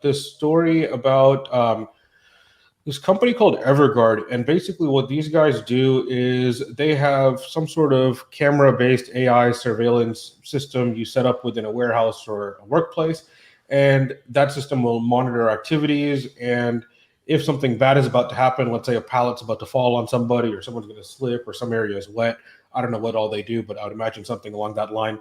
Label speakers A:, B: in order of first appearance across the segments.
A: This story about this company called Everguard, and basically what these guys do is they have some sort of camera-based AI surveillance system you set up within a warehouse or a workplace, and that system will monitor activities. And if something bad is about to happen, let's say a pallet's about to fall on somebody, or someone's going to slip, or some area is wet. I don't know what all they do, but I would imagine something along that line.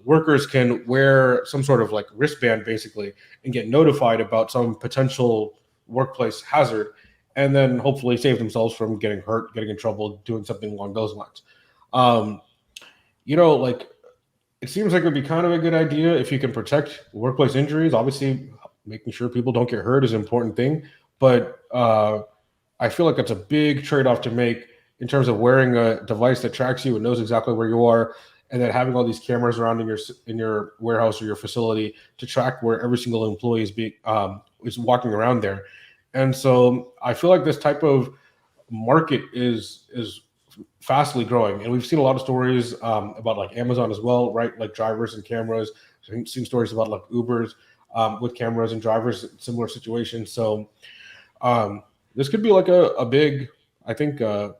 A: Workers can wear some sort of like wristband basically and get notified about some potential workplace hazard, and then hopefully save themselves from getting hurt, getting in trouble, doing something along those lines. Um, like it seems like it would be kind of a good idea if you can protect workplace injuries. Obviously, making sure people don't get hurt is an important thing, but I feel like it's a big trade-off to make in terms of wearing a device that tracks you and knows exactly where you are, and then having all these cameras around in your warehouse or your facility to track where every single employee is walking around there. And so I feel like this type of market is fastly growing, and we've seen a lot of stories about like Amazon as well, right? Like drivers and cameras. I've seen stories about like Ubers with cameras and drivers, similar situations. So um, this could be like a big, I think, a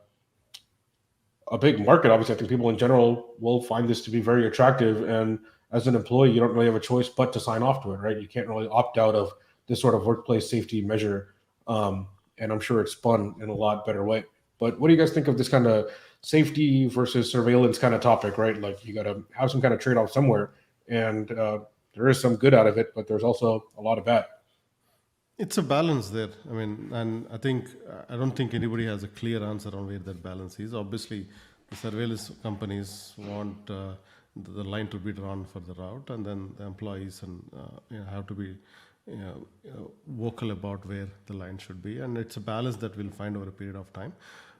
A: big market. Obviously, I think people in general will find this to be very attractive. And as an employee, you don't really have a choice but to sign off to it, right? You can't really opt out of this sort of workplace safety measure. And I'm sure it's spun in a lot better way. But what do you guys think of this kind of safety versus surveillance kind of topic, right? Like you got to have some kind of trade off somewhere. And there is some good out of it, but there's also a lot of bad.
B: It's a balance there. I mean, and I don't think anybody has a clear answer on where that balance is. Obviously, the surveillance companies want the line to be drawn for the route, and then the employees and have to be vocal about where the line should be, and it's a balance that we'll find over a period of time.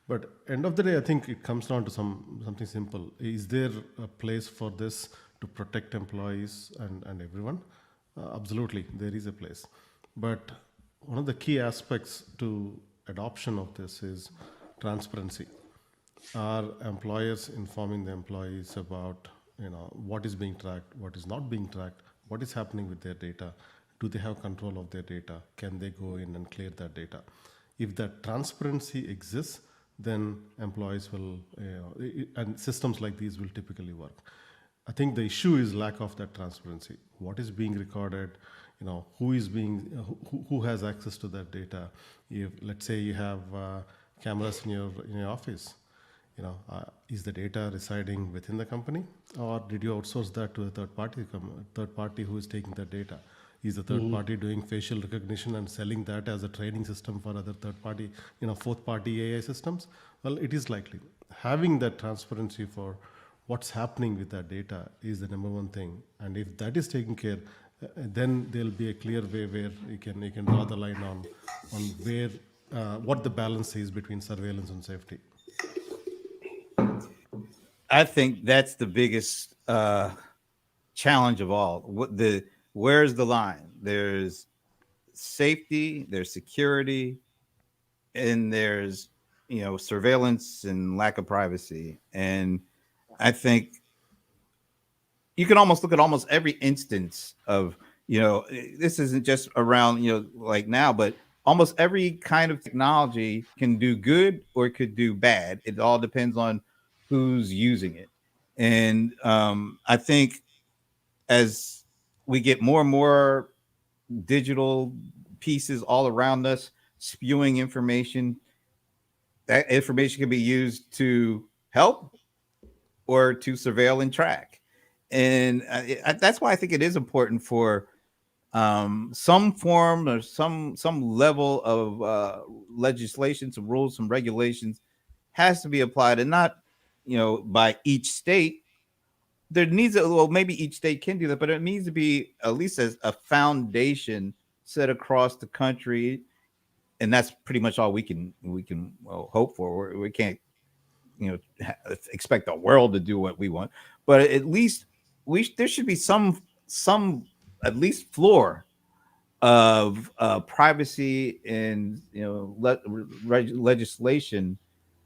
B: But end of the day, I think it comes down to something simple. Is there a place for this to protect employees and everyone? Absolutely, there is a place. But one of the key aspects to adoption of this is transparency. Are employers informing the employees about what is being tracked, what is not being tracked, what is happening with their data? Do they have control of their data? Can they go in and clear that data? If that transparency exists, then employees will, and systems like these will typically work. I think the issue is lack of that transparency. What is being recorded? Who is who has access to that data? If let's say you have cameras in your office, is the data residing within the company, or did you outsource that to a third party who is taking that data? Is the third party doing facial recognition and selling that as a training system for other third party, fourth party AI systems? Well, it is likely. Having that transparency for what's happening with that data is the number one thing. And if that is taken care, then there'll be a clear way where you can draw the line on where what the balance is between surveillance and safety.
C: I think that's the biggest challenge of all. Where's the line? There's safety, there's security, and there's surveillance and lack of privacy. And I think you can almost look at almost every instance of this isn't just around like now, but almost every kind of technology can do good or it could do bad. It all depends on who's using it. And I think as we get more and more digital pieces all around us spewing information, that information can be used to help or to surveil and track. And that's why I think it is important for some form or some level of legislation, some rules, some regulations has to be applied, and not by each state. There needs maybe each state can do that, but it needs to be at least as a foundation set across the country, and that's pretty much all we can hope for. We can't expect the world to do what we want, but at least there should be some at least floor of privacy and legislation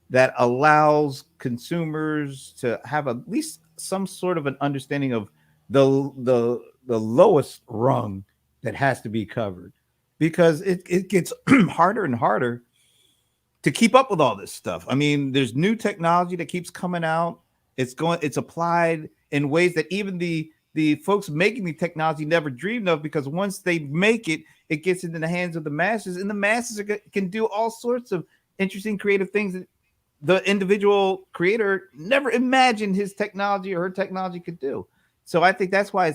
C: that allows consumers to have at least some sort of an understanding of the lowest rung that has to be covered because it gets harder and harder to keep up with all this stuff. I mean, there's new technology that keeps coming out. It's applied in ways that even the folks making the technology never dreamed of, because once they make it, it gets into the hands of the masses, and the masses can do all sorts of interesting, creative things that the individual creator never imagined his technology or her technology could do. So I think that's why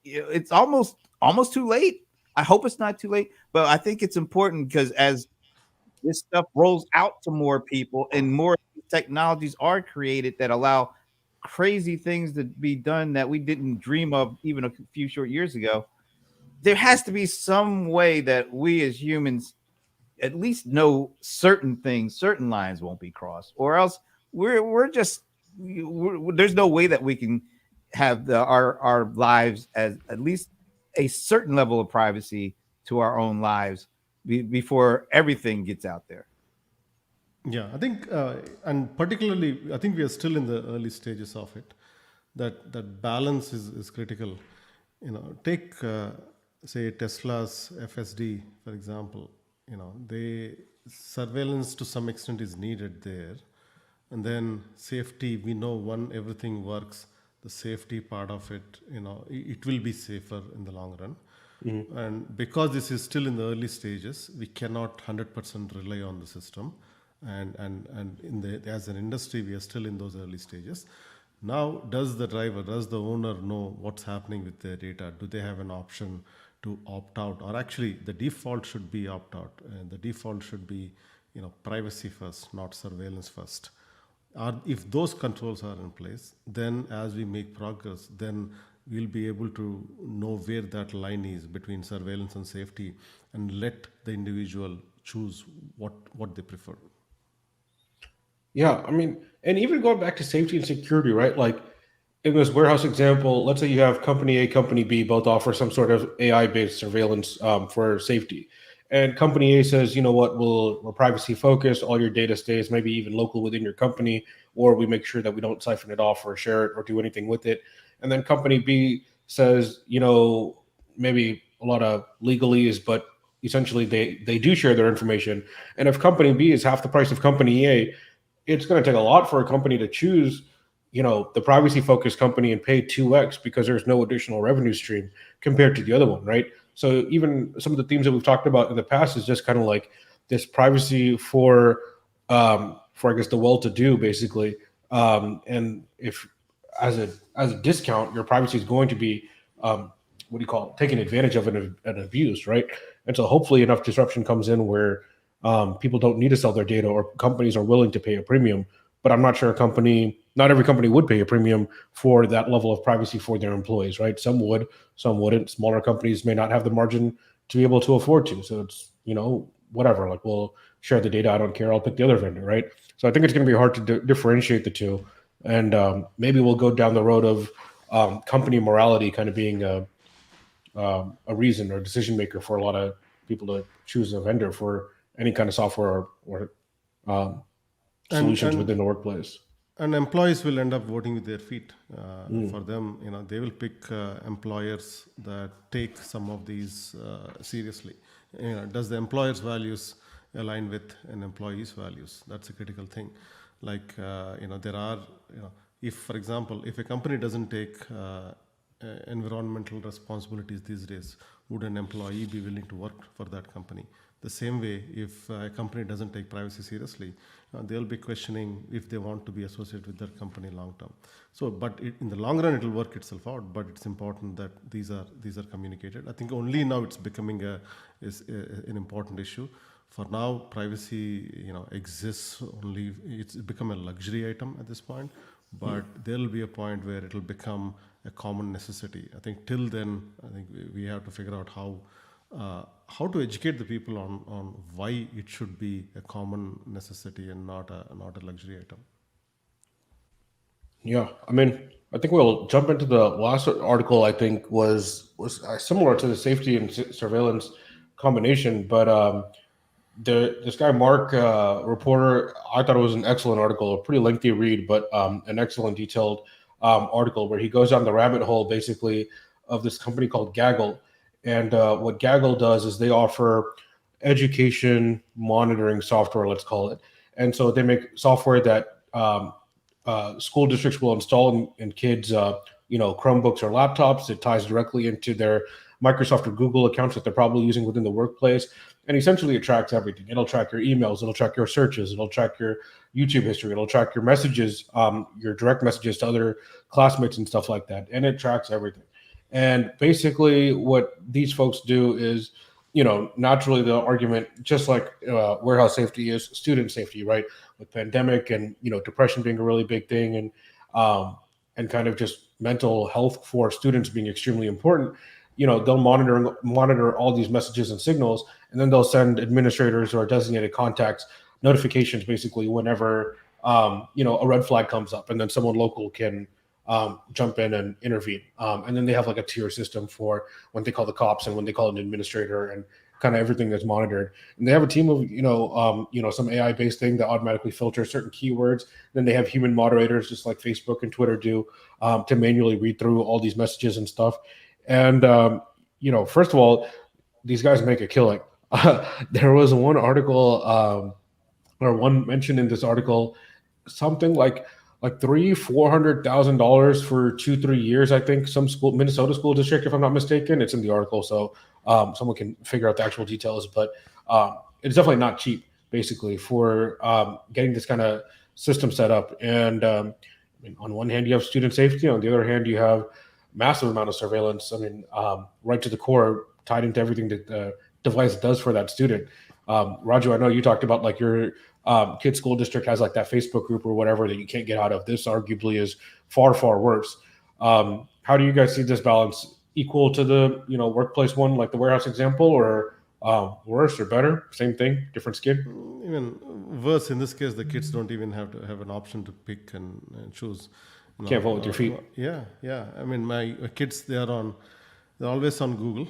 C: it's almost too late. I hope it's not too late, but I think it's important because as this stuff rolls out to more people and more technologies are created that allow crazy things to be done that we didn't dream of even a few short years ago, there has to be some way that we as humans at least know certain things, certain lines won't be crossed, or else there's no way that we can have our lives as at least a certain level of privacy to our own lives before everything gets out there.
B: Yeah, I think, and particularly, I think we are still in the early stages of it. That balance is critical. Take say Tesla's FSD, for example. They surveillance to some extent is needed there, and then safety. We know when everything works, the safety part of it, it will be safer in the long run. And because this is still in the early stages, we cannot 100% rely on the system. And as an industry, we are still in those early stages. Now, does the owner know what's happening with their data? Do they have an option to opt out? Or actually, the default should be opt out. And the default should be, privacy first, not surveillance first. If those controls are in place, then as we make progress, then we'll be able to know where that line is between surveillance and safety, and let the individual choose what they prefer.
A: Yeah, I mean, and even going back to safety and security, right? Like in this warehouse example, let's say you have company A, company B, both offer some sort of AI-based surveillance for safety. And company A says, you know what, we're privacy focused, all your data stays maybe even local within your company, or we make sure that we don't siphon it off or share it or do anything with it. And then company B says, maybe a lot of legalese, but essentially they do share their information. And if company B is half the price of company A, it's going to take a lot for a company to choose, the privacy focused company and pay 2x because there's no additional revenue stream compared to the other one, right? So even some of the themes that we've talked about in the past is just kind of like this privacy for I guess the well-to-do basically. And if as a discount, your privacy is going to be what do you call it, taken advantage of and abused, right? And so hopefully enough disruption comes in where people don't need to sell their data, or companies are willing to pay a premium. But I'm not sure not every company would pay a premium for that level of privacy for their employees, right? Some would, some wouldn't. Smaller companies may not have the margin to be able to afford to. So it's, whatever, like we'll share the data. I don't care. I'll pick the other vendor, right? So I think it's going to be hard to differentiate the two. And maybe we'll go down the road of company morality kind of being a reason or decision maker for a lot of people to choose a vendor for any kind of software or solutions within the workplace.
B: And employees will end up voting with their feet. For them, they will pick employers that take some of these seriously. Does the employer's values align with an employee's values? That's a critical thing. Like, there are, if, for example, if a company doesn't take environmental responsibilities these days, would an employee be willing to work for that company? The same way, if a company doesn't take privacy seriously, they'll be questioning if they want to be associated with that company long term. So, but in the long run, it will work itself out. But it's important that these are communicated. I think only now it's becoming an important issue. For now, privacy exists only. It's become a luxury item at this point. But there will be a point where it will become a common necessity. I think till then, I think we have to figure out how to educate the people on why it should be a common necessity and not a luxury item.
A: Yeah, I mean, I think we'll jump into the last article. I think was similar to the safety and surveillance combination, but this guy Mark, reporter, I thought it was an excellent article, a pretty lengthy read, but an excellent detailed article where he goes down the rabbit hole basically of this company called Gaggle. And what Gaggle does is they offer education monitoring software, let's call it. And so they make software that school districts will install in kids, Chromebooks or laptops. It ties directly into their Microsoft or Google accounts that they're probably using within the workplace. And essentially, it tracks everything. It'll track your emails. It'll track your searches. It'll track your YouTube history. It'll track your messages, your direct messages to other classmates and stuff like that. And it tracks everything. And basically, what these folks do is, naturally the argument, just like warehouse safety is student safety, right? With pandemic and depression being a really big thing, and kind of just mental health for students being extremely important. They'll monitor all these messages and signals, and then they'll send administrators or designated contacts notifications basically whenever a red flag comes up, and then someone local can jump in and intervene. And then they have like a tier system for when they call the cops and when they call an administrator and kind of everything that's monitored. And they have a team of, some AI based thing that automatically filters certain keywords. Then they have human moderators, just like Facebook and Twitter do, to manually read through all these messages and stuff. And, first of all, these guys make a killing. There was one article, or one mention in this article, something like $400,000 for 2-3 years. I think some Minnesota school district, if I'm not mistaken. It's in the article, so someone can figure out the actual details. But it's definitely not cheap, basically, for getting this kind of system set up. And on one hand, you have student safety. On the other hand, you have massive amount of surveillance. Right to the core, tied into everything that the device does for that student. Raju, I know you talked about like your kid's school district has like that Facebook group or whatever that you can't get out of. This arguably is far, far worse. How do you guys see this balance? Equal to the workplace one, like the warehouse example, or worse or better? Same thing, different skin?
B: Even worse in this case, the kids don't even have to have an option to pick and choose.
A: Can't vote with your feet.
B: Yeah. My kids, they're always on Google,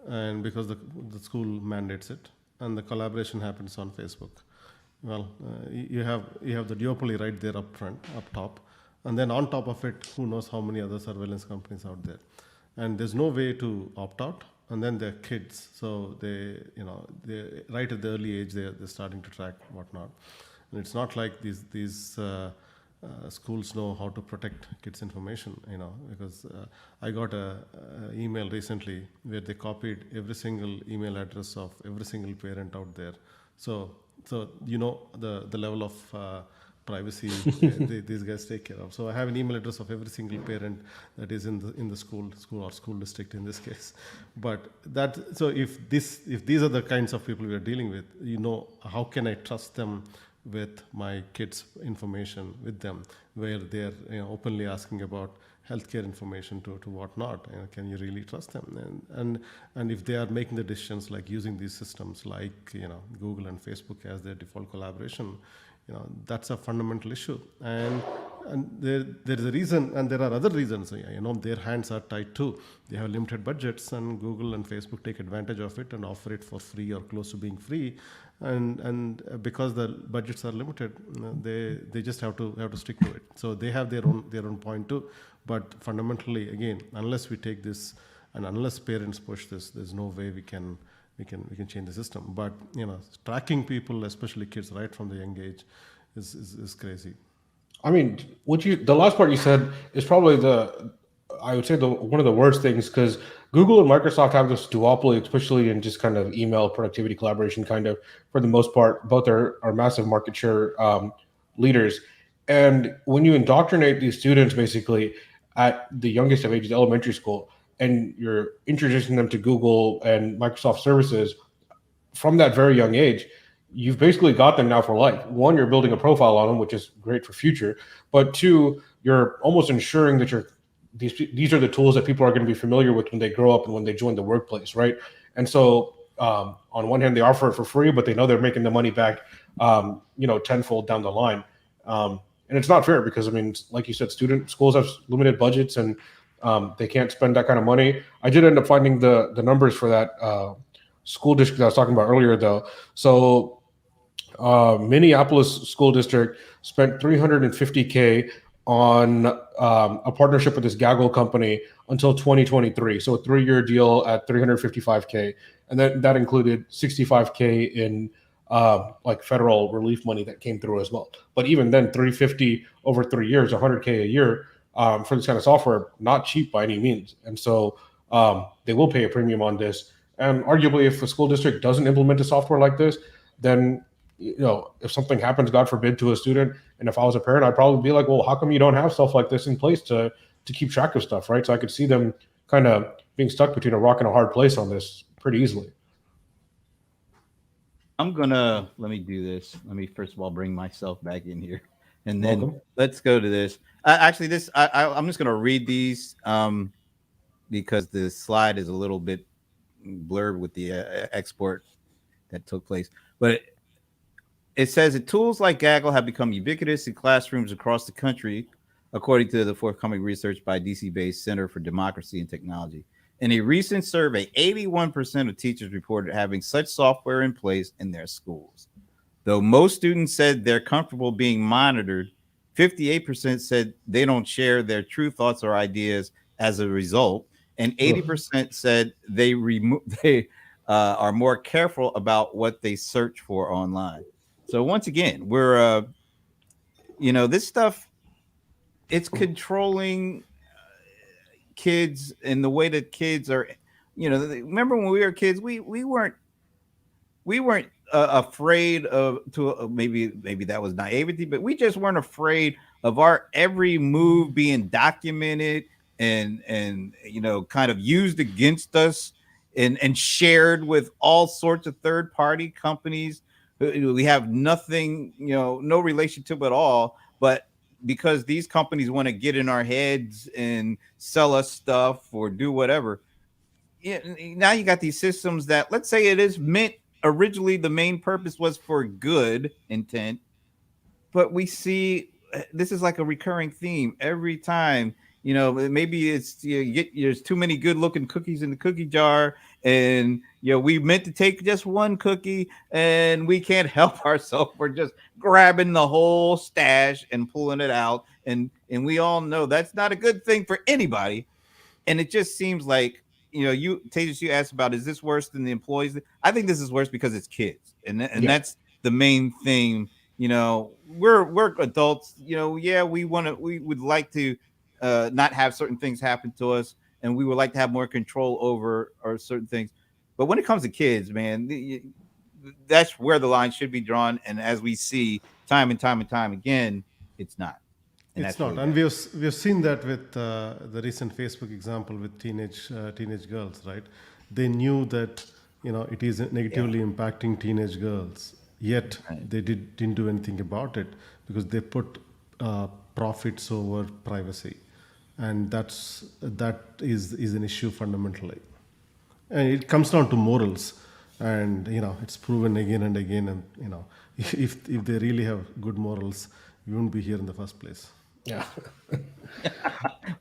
B: and because the school mandates it, and the collaboration happens on Facebook. Well, you have the duopoly right there up top, and then on top of it, who knows how many other surveillance companies out there, and there's no way to opt out. And then they're kids, so they right at the early age they're starting to track whatnot, and it's not like these schools know how to protect kids' information, because I got a email recently where they copied every single email address of every single parent out there. So the level of privacy these guys take care of. So I have an email address of every single parent that is in the school or school district in this case. But if these are the kinds of people we are dealing with, how can I trust them with my kids' information with them, where they're openly asking about healthcare information to whatnot? Can you really trust them? And if they are making the decisions like using these systems like Google and Facebook as their default collaboration, that's a fundamental issue. And there is a reason, and there are other reasons. Their hands are tied too. They have limited budgets, and Google and Facebook take advantage of it and offer it for free or close to being free. And because the budgets are limited, they just have to stick to it. So they have their own point too. But fundamentally, again, unless we take this and unless parents push this, there's no way we can change the system. But tracking people, especially kids, right from the young age, is crazy.
A: The last part you said is probably I would say one of the worst things, because Google and Microsoft have this duopoly, especially in just kind of email productivity collaboration, kind of for the most part. Both are massive market share leaders. And when you indoctrinate these students basically at the youngest of ages, elementary school, and you're introducing them to Google and Microsoft services from that very young age, you've basically got them now for life. One, you're building a profile on them, which is great for future. But two, you're almost ensuring that these are the tools that people are going to be familiar with when they grow up and when they join the workplace, right? And so on one hand, they offer it for free, but they know they're making the money back, tenfold down the line. And it's not fair because, like you said, schools have limited budgets and they can't spend that kind of money. I did end up finding the numbers for that school district I was talking about earlier, though. So Minneapolis school district spent $350K on a partnership with this gaggle company until 2023. So a 3-year deal at 355K, and then that included 65K in like federal relief money that came through as well. But even then, 350 over 3 years, 100K a year for this kind of software, not cheap by any means. And so they will pay a premium on this. And arguably, if a school district doesn't implement a software like this, then if something happens, God forbid, to a student, and if I was a parent, I'd probably be like, well, how come you don't have stuff like this in place to keep track of stuff, right? So I could see them kind of being stuck between a rock and a hard place on this pretty easily.
C: Let me do this. Let me first of all bring myself back in here, and then
A: Welcome.
C: let's go to this. Actually, I'm just gonna read these because the slide is a little bit blurred with the export that took place. But it says that tools like Gaggle have become ubiquitous in classrooms across the country, according to the forthcoming research by DC-based Center for Democracy and Technology. In a recent survey, 81% of teachers reported having such software in place in their schools. Though most students said they're comfortable being monitored, 58% said they don't share their true thoughts or ideas as a result, and 80% said they are more careful about what they search for online. So once again, we're this stuff, it's controlling kids in the way that kids are. Remember when we were kids, we weren't afraid of maybe that was naivety, but we just weren't afraid of our every move being documented and kind of used against us and shared with all sorts of third party companies. We have nothing, no relationship at all, but because these companies want to get in our heads and sell us stuff or do whatever. Now you got these systems that, let's say it is meant originally, the main purpose was for good intent, but we see this is like a recurring theme every time. Maybe it's there's too many good looking cookies in the cookie jar, and we meant to take just one cookie and we can't help ourselves. We're just grabbing the whole stash and pulling it out, and we all know that's not a good thing for anybody. And it just seems like, Tejas, you asked about, is this worse than the employees? I think this is worse because it's kids, and that's the main thing. We're adults. We would like to not have certain things happen to us, and we would like to have more control over or certain things. But when it comes to kids, man, that's where the line should be drawn. And as we see time and time and time again, it's not. And
B: it's not, and we've seen that with the recent Facebook example with teenage girls, right? They knew that it is negatively impacting teenage girls, yet they didn't do anything about it because they put profits over privacy, and that is an issue fundamentally, and it comes down to morals, and it's proven again and again, and if they really have good morals, we wouldn't be here in the first place.
A: Yeah.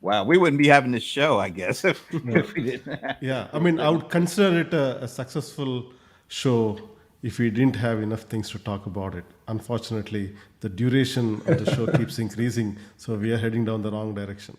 C: Wow, we wouldn't be having this show, I guess, if we didn't.
B: Yeah, I mean, I would consider it a successful show if we didn't have enough things to talk about it. Unfortunately, the duration of the show keeps increasing, so we are heading down the wrong direction.